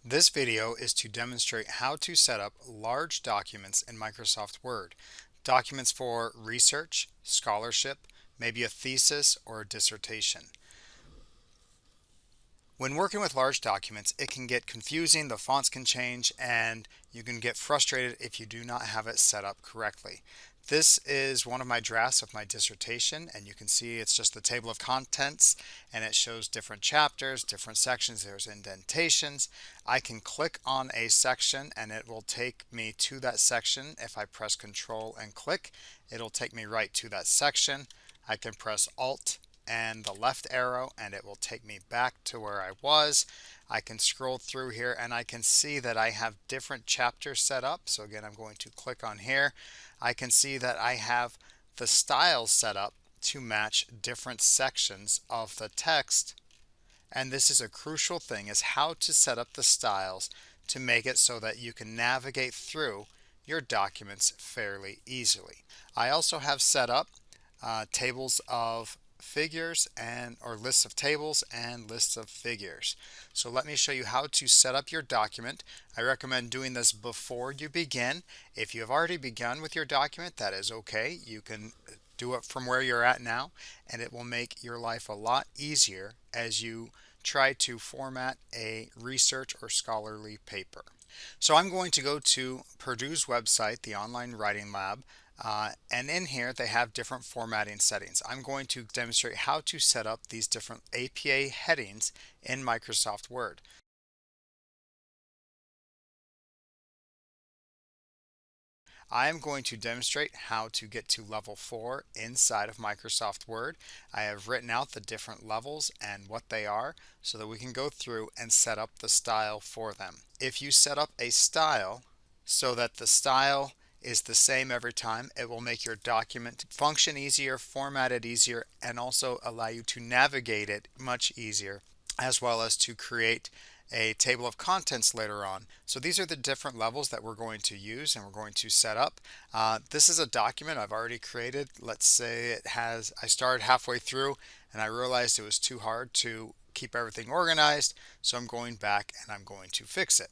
This video is to demonstrate how to set up large documents in Microsoft Word. Documents for research, scholarship, maybe a thesis or a dissertation. When working with large documents, it can get confusing, the fonts can change, and you can get frustrated if you do not have it set up correctly. This is one of my drafts of my dissertation, and you can see it's just the table of contents, and it shows different chapters, different sections. There's indentations. I can click on a section and it will take me to that section. If I press Control and click, it'll take me right to that section. I can press Alt and the left arrow and it will take me back to where I was. I can scroll through here and I can see that I have different chapters set up. So again, I'm going to click on here. I can see that I have the styles set up to match different sections of the text. And this is a crucial thing, is how to set up the styles to make it so that you can navigate through your documents fairly easily. I also have set up tables of figures or lists of tables and lists of figures. So let me show you how to set up your document. I recommend doing this before you begin. If you have already begun with your document, that is okay. You can do it from where you're at now, and it will make your life a lot easier as you try to format a research or scholarly paper. So I'm going to go to Purdue's website, the Online Writing Lab, and in here they have different formatting settings. I'm going to demonstrate how to set up these different APA headings in Microsoft Word. I am going to demonstrate how to get to level 4 inside of Microsoft Word. I have written out the different levels and what they are so that we can go through and set up the style for them. If you set up a style so that the style is the same every time, it will make your document function easier, format it easier, and also allow you to navigate it much easier, as well as to create a table of contents later on. So these are the different levels that we're going to use and we're going to set up. This is a document I've already created. Let's say I started halfway through and I realized it was too hard to keep everything organized, so I'm going back and I'm going to fix it.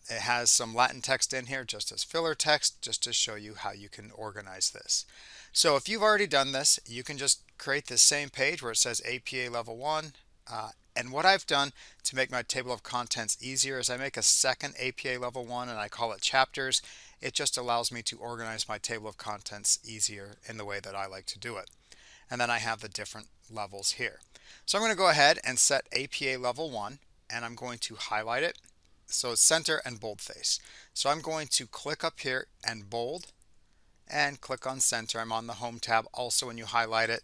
It has some Latin text in here just as filler text, just to show you how you can organize this. So if you've already done this, you can just create this same page where it says APA Level 1. And what I've done to make my table of contents easier is I make a second APA Level 1 and I call it chapters. It just allows me to organize my table of contents easier in the way that I like to do it. And then I have the different levels here. So I'm going to go ahead and set APA Level 1 and I'm going to highlight it. So it's center and boldface. So I'm going to click up here and bold and click on center. I'm on the home tab. Also, when you highlight it,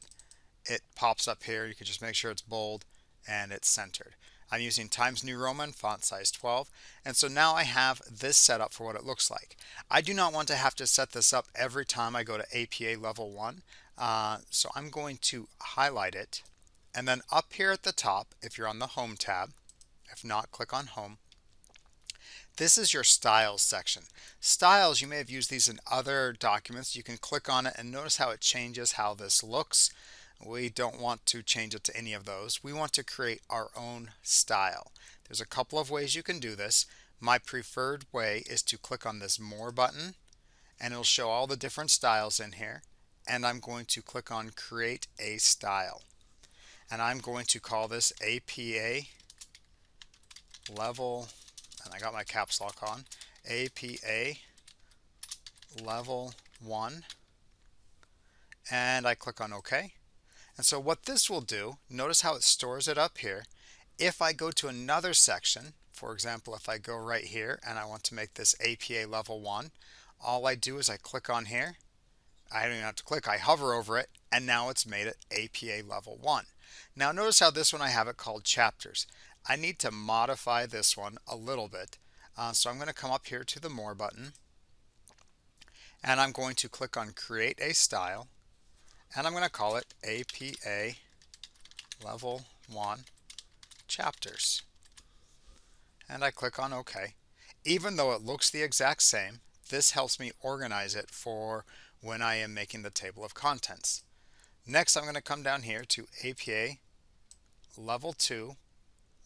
it pops up here. You can just make sure it's bold and it's centered. I'm using Times New Roman, font size 12, and so now I have this set up for what it looks like. I do not want to have to set this up every time I go to APA Level 1, so I'm going to highlight it, and then up here at the top, if you're on the Home tab, if not, click on Home. This is your Styles section. Styles, you may have used these in other documents. You can click on it and notice how it changes how this looks. We don't want to change it to any of those. We want to create our own style. There's a couple of ways you can do this. My preferred way is to click on this More button and it'll show all the different styles in here. And I'm going to click on Create a Style. And I'm going to call this APA Level, and I got my caps lock on, APA Level 1. And I click on OK. And so what this will do, notice how it stores it up here. If I go to another section, for example, if I go right here and I want to make this APA Level 1, all I do is I click on here. I don't even have to click, I hover over it, and now it's made it APA Level 1. Now notice how this one I have it called Chapters. I need to modify this one a little bit. So I'm going to come up here to the More button, and I'm going to click on Create a Style. And I'm going to call it APA Level 1 Chapters. And I click on OK. Even though it looks the exact same, this helps me organize it for when I am making the table of contents. Next, I'm going to come down here to APA Level 2,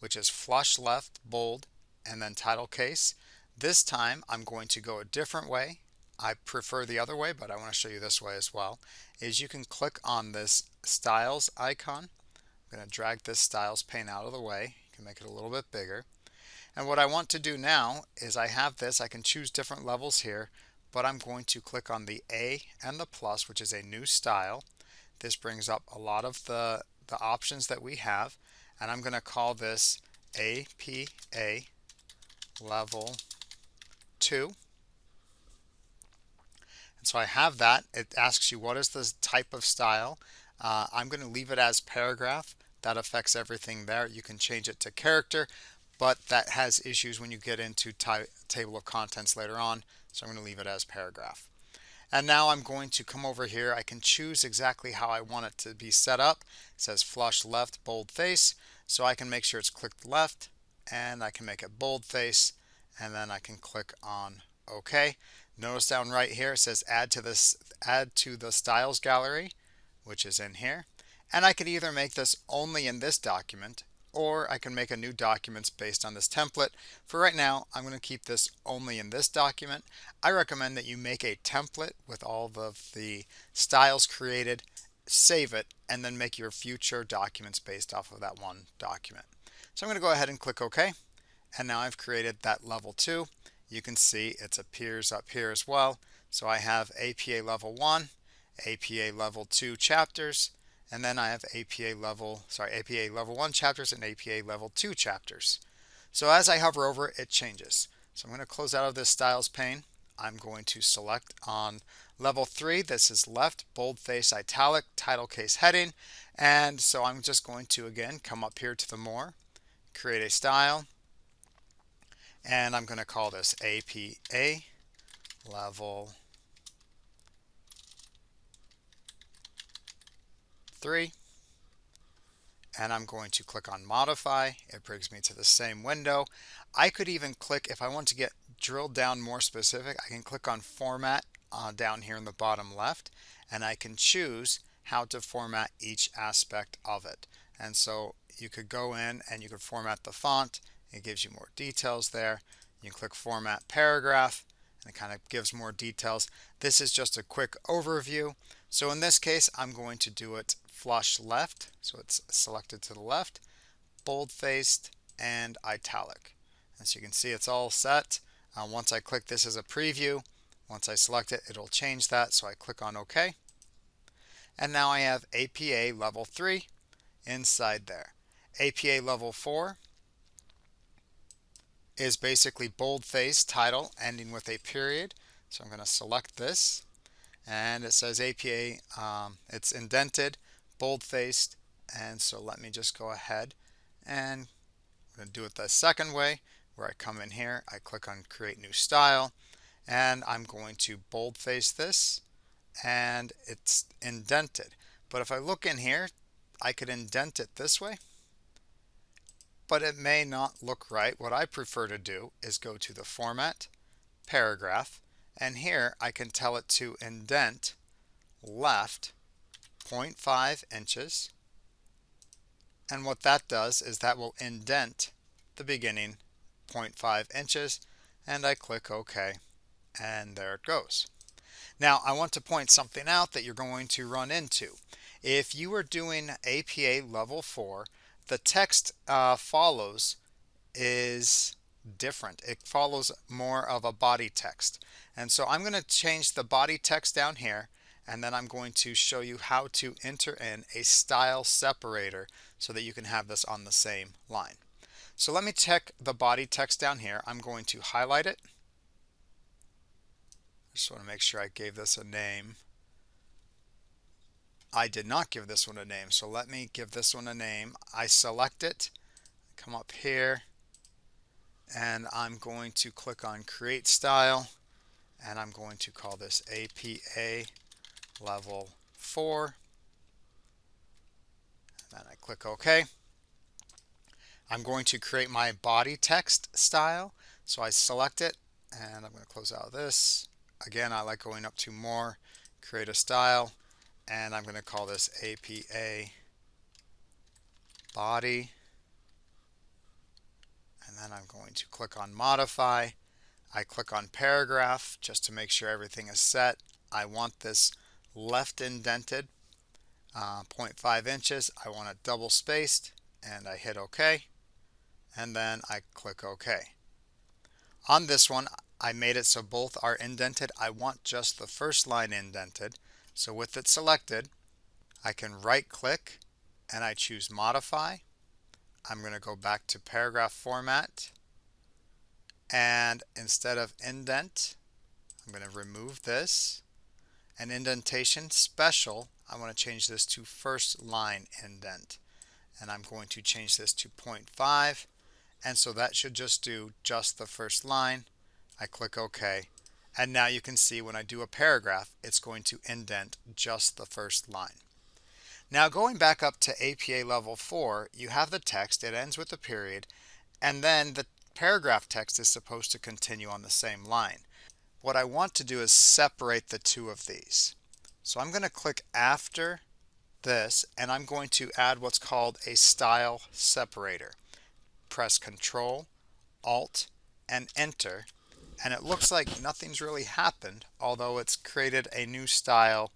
which is flush left, bold, and then title case. This time I'm going to go a different way. I prefer the other way, but I want to show you this way as well. Is you can click on this styles icon. I'm going to drag this styles pane out of the way. You can make it a little bit bigger. And what I want to do now is I have this, I can choose different levels here, but I'm going to click on the A and the plus, which is a new style. This brings up a lot of the options that we have, and I'm going to call this APA level 2. And so I have that. It asks you what is the type of style. I'm going to leave it as paragraph. That affects everything there. You can change it to character, but that has issues when you get into table of contents later on. So I'm going to leave it as paragraph. And now I'm going to come over here. I can choose exactly how I want it to be set up. It says flush left boldface. So I can make sure it's clicked left, and I can make it boldface, and then I can click on OK. Notice down right here it says add to the styles gallery, which is in here. And I could either make this only in this document, or I can make a new document based on this template. For right now, I'm going to keep this only in this document. I recommend that you make a template with all of the styles created, save it, and then make your future documents based off of that one document. So I'm going to go ahead and click OK. And now I've created that level 2. You can see it appears up here as well. So I have APA level 1, APA level 2 chapters, and then I have APA level 1 chapters and APA level 2 chapters. So as I hover over it, changes. So I'm going to close out of this styles pane. I'm going to select on level 3. This is left, boldface, italic, title case heading. And so I'm just going to again come up here to the more, create a style, and I'm going to call this APA level 3. And I'm going to click on modify. It brings me to the same window. I could even click, if I want to get drilled down more specific, I can click on format down here in the bottom left, and I can choose how to format each aspect of it. And so you could go in and you could format the font. It gives you more details there. You can click format paragraph, and it kind of gives more details. This is just a quick overview. So in this case, I'm going to do it flush left, so it's selected to the left, bold-faced, and italic. As you can see, it's all set. Once I click this as a preview, once I select it, it'll change that, so I click on OK. And now I have APA level 3 inside there. APA level 4 is basically bold-faced title ending with a period. So I'm going to select this, and it says APA, it's indented, bold-faced, and so let me just go ahead and I'm going to do it the second way, where I come in here, I click on create new style, and I'm going to bold-face this, and it's indented. But if I look in here, I could indent it this way, but it may not look right. What I prefer to do is go to the format, paragraph, and here I can tell it to indent left 0.5 inches. And what that does is that will indent the beginning 0.5 inches, and I click OK, and there it goes. Now I want to point something out that you're going to run into. If you are doing APA level 4, the text follows is different. It follows more of a body text. And so I'm going to change the body text down here, and then I'm going to show you how to enter in a style separator so that you can have this on the same line. So let me check the body text down here. I'm going to highlight it. Just want to make sure I gave this a name. I did not give this one a name, so let me give this one a name. I select it, come up here, and I'm going to click on create style, and I'm going to call this APA level 4, and then I click OK. I'm going to create my body text style, so I select it, and I'm going to close out this. Again, I like going up to more, create a style, and I'm going to call this APA body, and then I'm going to click on Modify. I click on Paragraph just to make sure everything is set. I want this left indented, 0.5 inches. I want it double spaced, and I hit OK, and then I click OK. On this one, I made it so both are indented. I want just the first line indented. So with it selected, I can right click and I choose Modify. I'm going to go back to Paragraph Format, and instead of indent, I'm going to remove this. And Indentation Special, I want to change this to first line indent. And I'm going to change this to 0.5. And so that should just do just the first line. I click OK. And now you can see when I do a paragraph, it's going to indent just the first line. Now going back up to APA Level 4, you have the text, it ends with a period, and then the paragraph text is supposed to continue on the same line. What I want to do is separate the two of these. So I'm going to click after this, and I'm going to add what's called a style separator. Press Control, Alt, and Enter, and it looks like nothing's really happened, although it's created a new style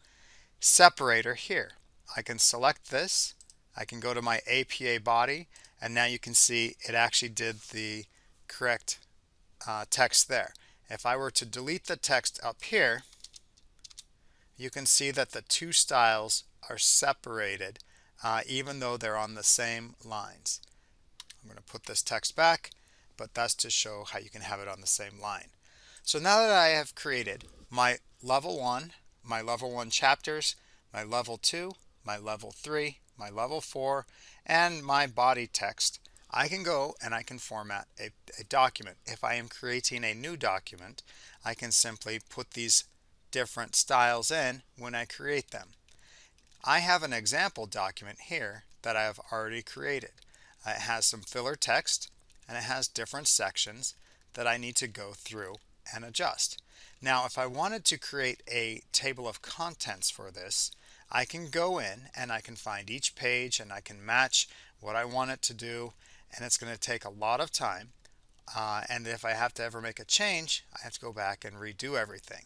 separator here. I can select this, I can go to my APA body, and now you can see it actually did the correct text there. If I were to delete the text up here, you can see that the two styles are separated even though they're on the same lines. I'm going to put this text back, but that's to show how you can have it on the same line. So now that I have created my level 1, my level 1 chapters, my level 2, my level 3, my level 4, and my body text, I can go and I can format a document. If I am creating a new document, I can simply put these different styles in when I create them. I have an example document here that I have already created. It has some filler text and it has different sections that I need to go through and adjust. Now, if I wanted to create a table of contents for this, I can go in and I can find each page and I can match what I want it to do, and it's going to take a lot of time. And if I have to ever make a change, I have to go back and redo everything.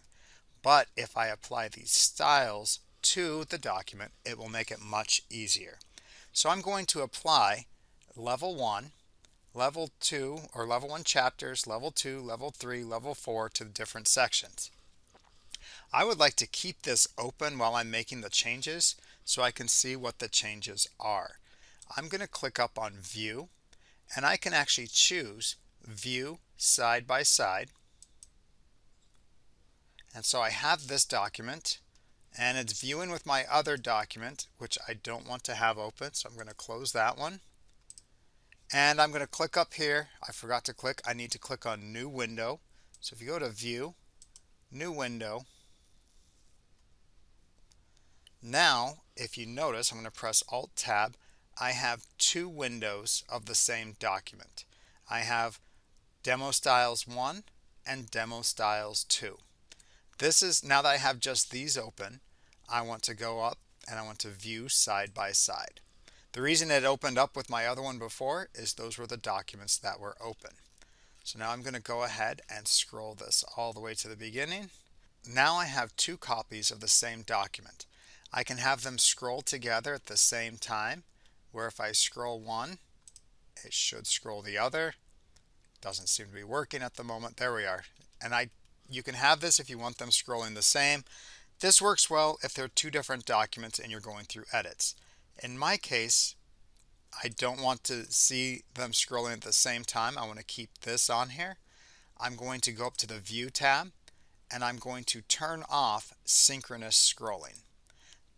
But if I apply these styles to the document, it will make it much easier. So I'm going to apply level 1, level 2, or level 1 chapters, level 2, level 3, level 4 to the different sections. I would like to keep this open while I'm making the changes so I can see what the changes are. I'm going to click up on View, and I can actually choose View Side by Side. And so I have this document, and it's viewing with my other document, which I don't want to have open, so I'm going to close that one. And I'm going to click up here. I forgot to click. I need to click on New Window. So if you go to View, New Window, now if you notice, I'm going to press Alt-Tab. I have two windows of the same document. I have Demo Styles 1 and Demo Styles 2. This is, now that I have just these open, I want to go up and I want to view side by side. The reason it opened up with my other one before is those were the documents that were open. So now I'm going to go ahead and scroll this all the way to the beginning. Now I have two copies of the same document. I can have them scroll together at the same time, where if I scroll one, it should scroll the other. Doesn't seem to be working at the moment. There we are. And you can have this if you want them scrolling the same. This works well if they're two different documents and you're going through edits. In my case, I don't want to see them scrolling at the same time. I want to keep this on here. I'm going to go up to the View tab and I'm going to turn off synchronous scrolling.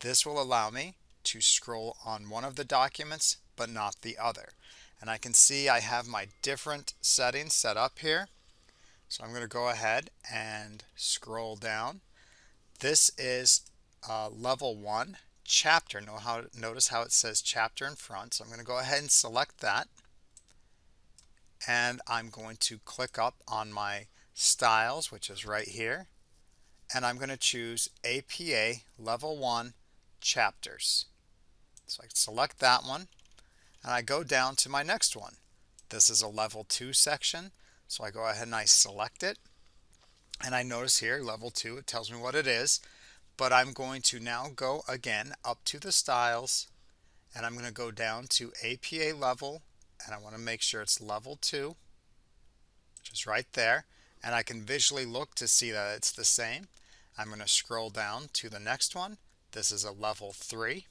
This will allow me to scroll on one of the documents but not the other. And I can see I have my different settings set up here. So I'm going to go ahead and scroll down. This is level 1 chapter. Notice how it says chapter in front. So I'm going to go ahead and select that. And I'm going to click up on my styles, which is right here. And I'm going to choose APA level 1 chapters. So I select that one. And I go down to my next one, This is a level 2 section, so I go ahead and I select it, and I notice here level 2, it tells me what it is, but I'm going to now go again up to the styles, and I'm going to go down to APA level, and I want to make sure it's level 2, which is right there, and I can visually look to see that it's the same. I'm going to scroll down to the next one. This is a level 3,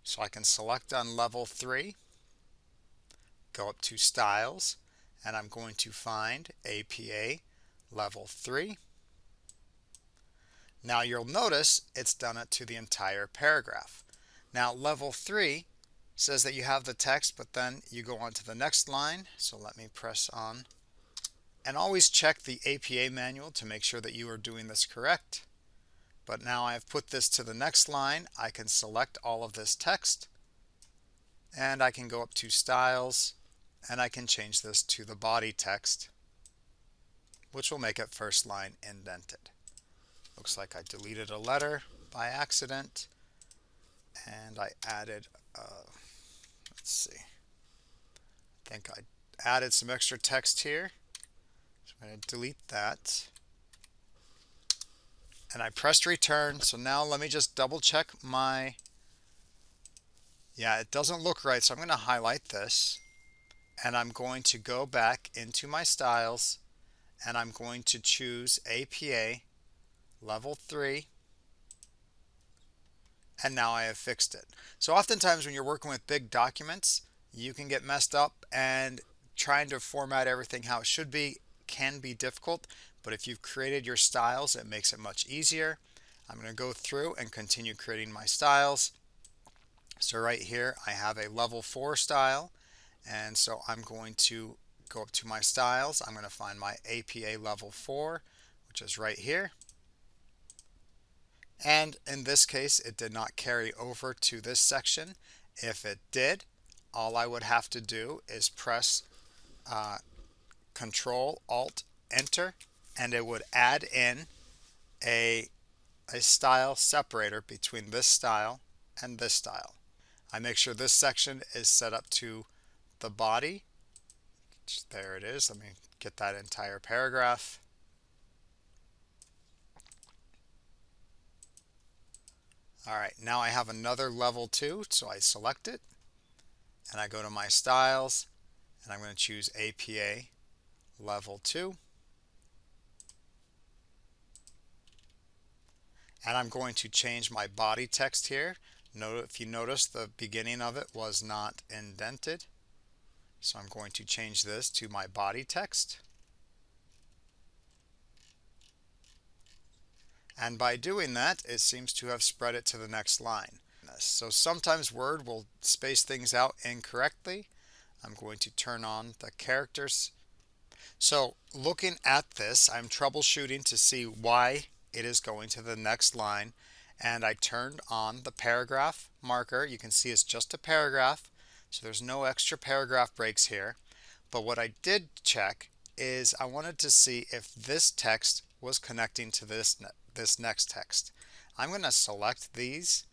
so I can select on level 3, go up to styles, and I'm going to find APA level 3. Now you'll notice it's done it to the entire paragraph. Now level 3 says that you have the text, but then you go on to the next line. So let me press on. And always check the APA manual to make sure that you are doing this correct. But now I've put this to the next line. I can select all of this text, and I can go up to styles, and I can change this to the body text, which will make it first line indented. Looks like I deleted a letter by accident, and I added, let's see, I think I added some extra text here. So I'm going to delete that. And I pressed return, so now let me just double check my, yeah, it doesn't look right, so I'm going to highlight this, and I'm going to go back into my styles, and I'm going to choose APA level 3, and now I have fixed it. So oftentimes when you're working with big documents, you can get messed up, and trying to format everything how it should be can be difficult, but if you've created your styles, it makes it much easier. I'm going to go through and continue creating my styles. So right here I have a level 4 style, and so I'm going to go up to my styles. I'm going to find my APA level 4, which is right here. And in this case, it did not carry over to this section. If it did, all I would have to do is press Control Alt Enter, and it would add in a style separator between this style and this style. I make sure this section is set up to the body. There it is. Let me get that entire paragraph. Alright, now I have another level 2, so I select it, and I go to my styles, and I'm going to choose APA level 2. And I'm going to change my body text here. If you notice, the beginning of it was not indented. So I'm going to change this to my body text. And by doing that, it seems to have spread it to the next line. So sometimes Word will space things out incorrectly. I'm going to turn on the characters. So looking at this, I'm troubleshooting to see why it is going to the next line. And I turned on the paragraph marker. You can see it's just a paragraph, so there's no extra paragraph breaks here. But what I did check is I wanted to see if this text was connecting to this next text. I'm going to select these,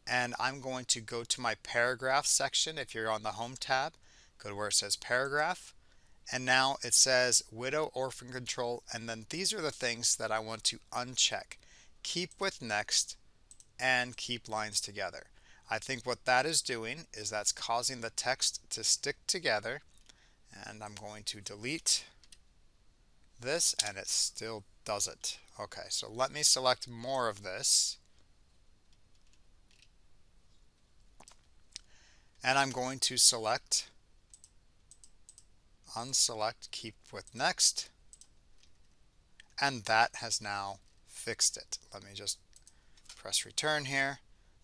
and I'm going to go to my paragraph section. If you're on the Home tab, go to where it says paragraph, and now it says widow orphan control, and then these are the things that I want to uncheck. Keep with next and keep lines together. I think what that is doing is that's causing the text to stick together, and I'm going to delete this, and it still does it. Okay, so let me select more of this, and I'm going to select unselect keep with next, and that has now fixed it. Let me just press return here,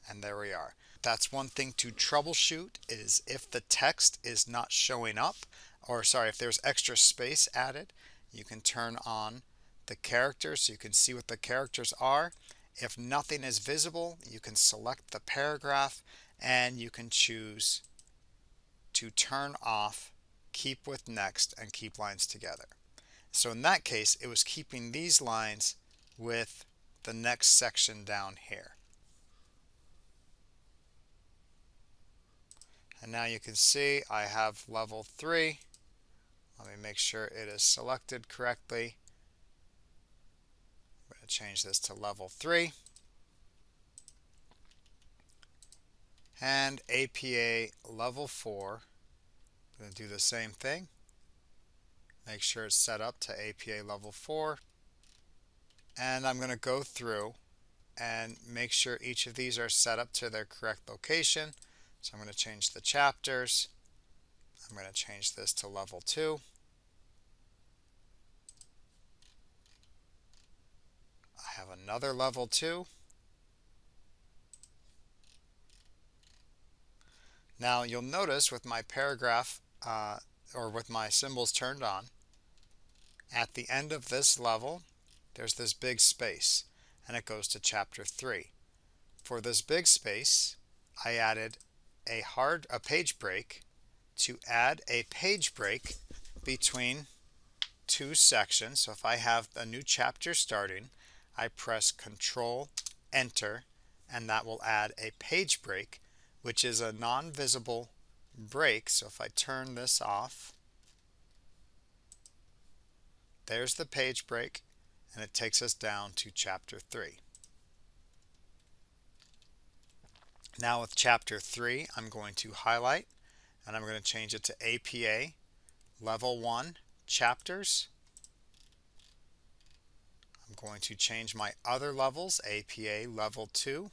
and there we are. That's one thing to troubleshoot, is if the text is not showing up, or sorry, if there's extra space added, you can turn on the characters so you can see what the characters are. If nothing is visible, you can select the paragraph, and you can choose to turn off keep with next and keep lines together. So in that case, it was keeping these lines with the next section down here. And now you can see I have level 3. Let me make sure it is selected correctly. I'm going to change this to level 3. And APA level 4. I'm going to do the same thing. Make sure it's set up to APA level 4. And I'm going to go through and make sure each of these are set up to their correct location. So I'm going to change the chapters. I'm going to change this to level 2. I have another level 2. Now you'll notice with my paragraph or with my symbols turned on, at the end of this level there's this big space and it goes to chapter 3. For this big space I added a page break to add a page break between two sections. So if I have a new chapter starting, I press Control Enter and that will add a page break, which is a non-visible break. So if I turn this off, there's the page break and it takes us down to chapter 3. Now with chapter 3, I'm going to highlight and I'm going to change it to APA level 1 chapters. I'm going to change my other levels, APA level 2.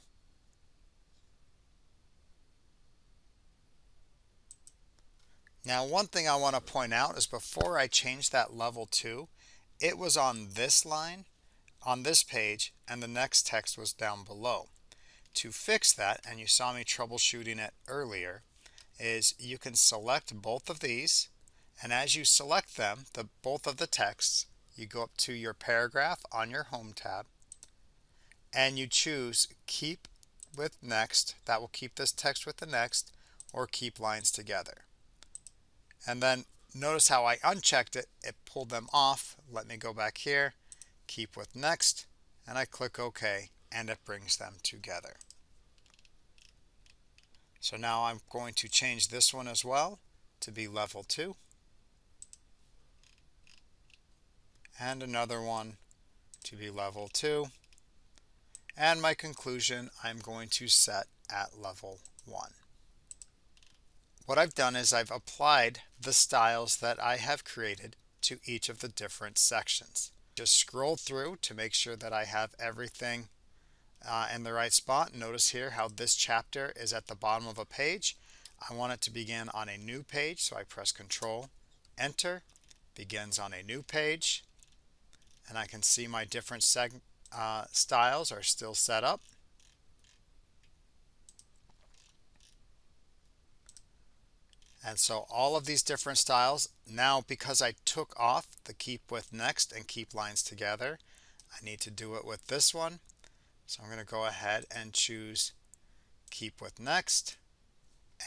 Now one thing I want to point out is before I changed that level 2, it was on this line, on this page, and the next text was down below. To fix that, and you saw me troubleshooting it earlier, is you can select both of these, and as you select them, both of the texts, you go up to your paragraph on your Home tab, and you choose Keep with Next. That will keep this text with the next, or Keep Lines Together. And then notice how I unchecked it, it pulled them off. Let me go back here, Keep with Next, and I click OK, and it brings them together. So now I'm going to change this one as well to be level 2. And another one to be level 2. And my conclusion I'm going to set at level 1. What I've done is I've applied the styles that I have created to each of the different sections. Just scroll through to make sure that I have everything in the right spot. Notice here how this chapter is at the bottom of a page. I want it to begin on a new page, so I press Control, Enter, begins on a new page, and I can see my different styles are still set up. And so all of these different styles, now because I took off the Keep with Next and Keep Lines Together, I need to do it with this one. So I'm going to go ahead and choose Keep with Next,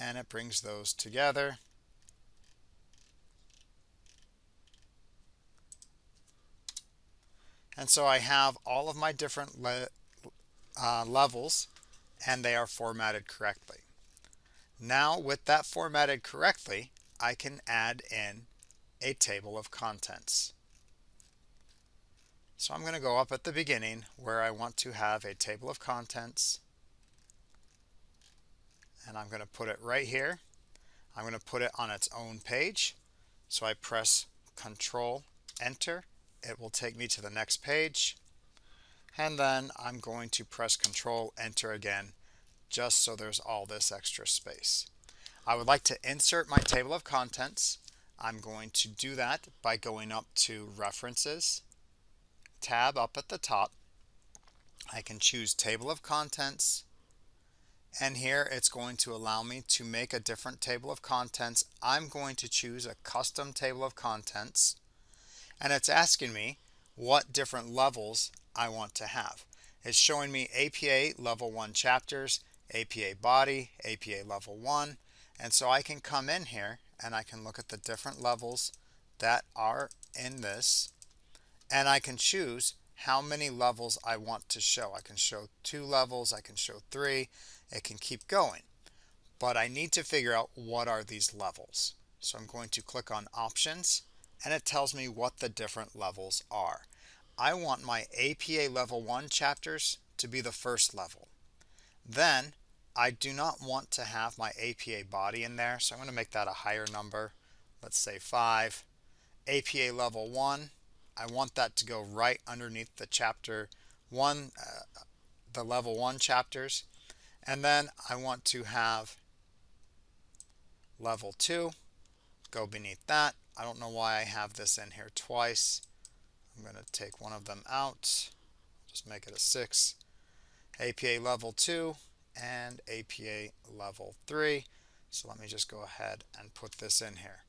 and it brings those together. And so I have all of my different levels, and they are formatted correctly. Now with that formatted correctly, I can add in a table of contents. So I'm going to go up at the beginning where I want to have a table of contents, and I'm going to put it right here. I'm going to put it on its own page. So I press Control Enter. It will take me to the next page, and then I'm going to press Control Enter again just so there's all this extra space. I would like to insert my table of contents. I'm going to do that by going up to References, tab up at the top. I can choose Table of Contents, and here it's going to allow me to make a different table of contents. I'm going to choose a custom table of contents, and it's asking me what different levels I want to have. It's showing me APA level 1 chapters, APA body, APA level 1, and so I can come in here and I can look at the different levels that are in this, and I can choose how many levels I want to show. I can show 2 levels, I can show 3, it can keep going. but I need to figure out what are these levels. So I'm going to click on options and it tells me what the different levels are. I want my APA level 1 chapters to be the first level. Then I do not want to have my APA body in there, so I'm going to make that a higher number. Let's say 5. APA level 1, I want that to go right underneath the chapter 1, the level 1 chapters. And then I want to have level 2 go beneath that. I don't know why I have this in here twice. I'm going to take one of them out, just make it a 6. APA level 2 and APA level 3. So let me just go ahead and put this in here.